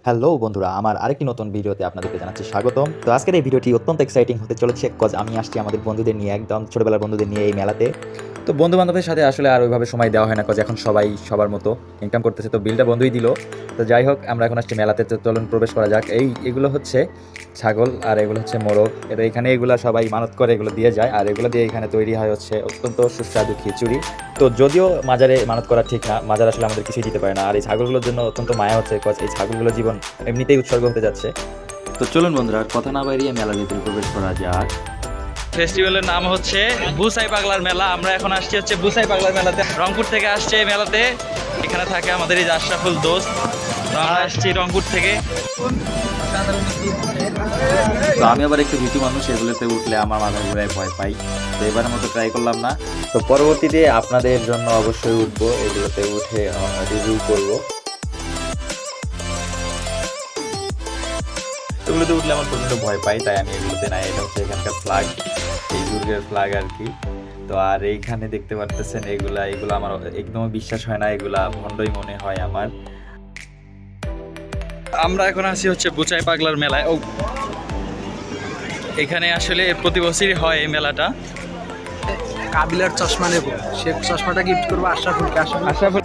Hello বন্ধুরা, আমার আরেকটি নতুন ভিডিওতে আপনাদেরকে জানাচ্ছি স্বাগতম। তো আজকের এই ভিডিওটি অত্যন্ত এক্সাইটিং হতে চলেছে, কজ আমি আসছি আমাদের বন্ধুদের নিয়ে, একদম ছোটবেলার বন্ধুদের নিয়ে এই মেলাতে। তো বন্ধু-বান্ধবের সাথে আসলে আর ওইভাবে সময় দেওয়া হয় না, কজ এখন সবাই সবার মতো ইনকাম করতেছে, তো বিলটা বন্ধই দিল। তো যাই হোক, আমরা এখন আসছি মেলাতে, তো চলুন প্রবেশ করা যাক। এগুলো হচ্ছে ছাগল আর এগুলো হচ্ছে মোরগ। এখানে এগুলো সবাই মানত করে, এগুলো দিয়ে যায়, আর এগুলো দিয়ে এখানে তৈরি হয় হচ্ছে অত্যন্ত সুস্বাদু খিচুড়ি। তো যদিও মাজারে মানত করা ঠিক না, মাজার আসলে আমাদের কিছুই দিতে পারে না, আর এই ছাগলগুলোর জন্য অত্যন্ত মায়া হচ্ছে, কজ এই ছাগলগুলোর জীবন এমনিতেই উৎসর্গ হতে যাচ্ছে। তো চলুন বন্ধুরা, আর কথা না বাড়িয়ে মেলার ভিতরে প্রবেশ করা যাক। ফেস্টিভ্যালের নাম হচ্ছে বুসাই পাগলার মেলা। আমরা এখন আসছি হচ্ছে বুসাই পাগলার মেলাতে, রংপুর থেকে আসছে এই মেলাতে। এখানে থাকে আমাদের এই যে আশরাফুল দোস্ত। তো আমরা আসছি রংপুর থেকে। তো আমি আবার একটু ভীতু মানুষ, এগুলোতে উঠলে আমার মাথা ঘুরায়, ভয় পাই। তো এবারের মতো ট্রাই করলাম না। তো পরবর্তীতে আপনাদের জন্য অবশ্যই উঠবো, এগুলোতে উঠে রিভিউ করবো। এগুলোতে উঠলে আমার প্রচণ্ড ভয় পাই, তাই আমি এগুলোতে নাই। এটা হচ্ছে এখানকার ফ্ল্যাগ, এই দুর্গের ফ্ল্যাগ আর কি। তো আর এইখানে দেখতে পারতেছেন এগুলো আমার একদমই বিশ্বাস হয় না, এগুলা ভণ্ডই মনে হয় আমার। আমরা এখন আসছি হচ্ছে বুচাই পাগলার মেলায়। এখানে আসলে প্রতি বছরই হয় এই মেলাটা। কাবিলার চশমা নেব, সে চশমাটা গিফট করবো আশরাফুলকে। আশরাফুল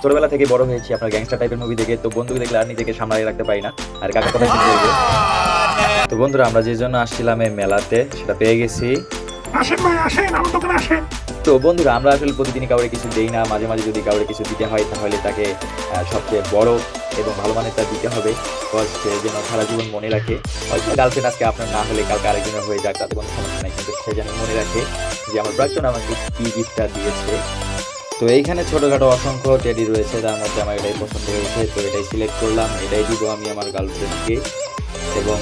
ছোটবেলা থেকে বড় হয়েছি আপনার গ্যাংস্টার টাইপের মুভি দেখে, তো বন্ধু দেখলে আর নিজেকে সামলায় রাখতে পারি না, আর কাকা কথা শুনতে হবে। তো বন্ধুরা, আমরা যে জন্য আসছিলাম এই মেলাতে সেটা পেয়ে গেছি। তো বন্ধুরা, আমরা আসলে প্রতিদিনই কাউরে কিছু দেই না, মাঝে মাঝে যদি কাউরে কিছু দিতে হয় তাহলে তাকে সবচেয়ে বড় এবং ভালো মানেরটা দিতে হবে, সে যেন সারা জীবন মনে রাখে। হয়তো গার্লফ্রেন্ড আজকে আপনার না হলে কালকে আরেকজনের হয়ে যাক, তাতে কোনো সমস্যা নেই, কিন্তু সে যেন মনে রাখে যে আমার প্রাক্তন আমাকে কি গিফটটা দিয়েছে। তো এইখানে ছোটোখাটো অসংখ্য টেডি রয়েছে, তার মধ্যে আমার এটাই পছন্দ হয়েছে, তো এটাই সিলেক্ট করলাম। এটাই দিব আমি আমার গার্লফ্রেন্ডকে, এবং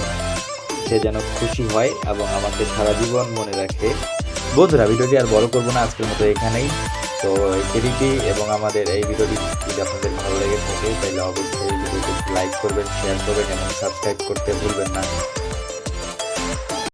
সে যেন খুশি হয় এবং আমাকে সারা জীবন মনে রাখে। বন্ধুরা, ভিডিওটি আর বড় করবো না, আজকের মতো এখানেই। তো এই টেডিটি এবং আমাদের এই ভিডিওটি যদি আপনাদের ভালো লেগে থাকে তাহলে অবশ্যই ভিডিওটি লাইক করবেন, শেয়ার করবেন এবং সাবস্ক্রাইব করতে ভুলবেন না।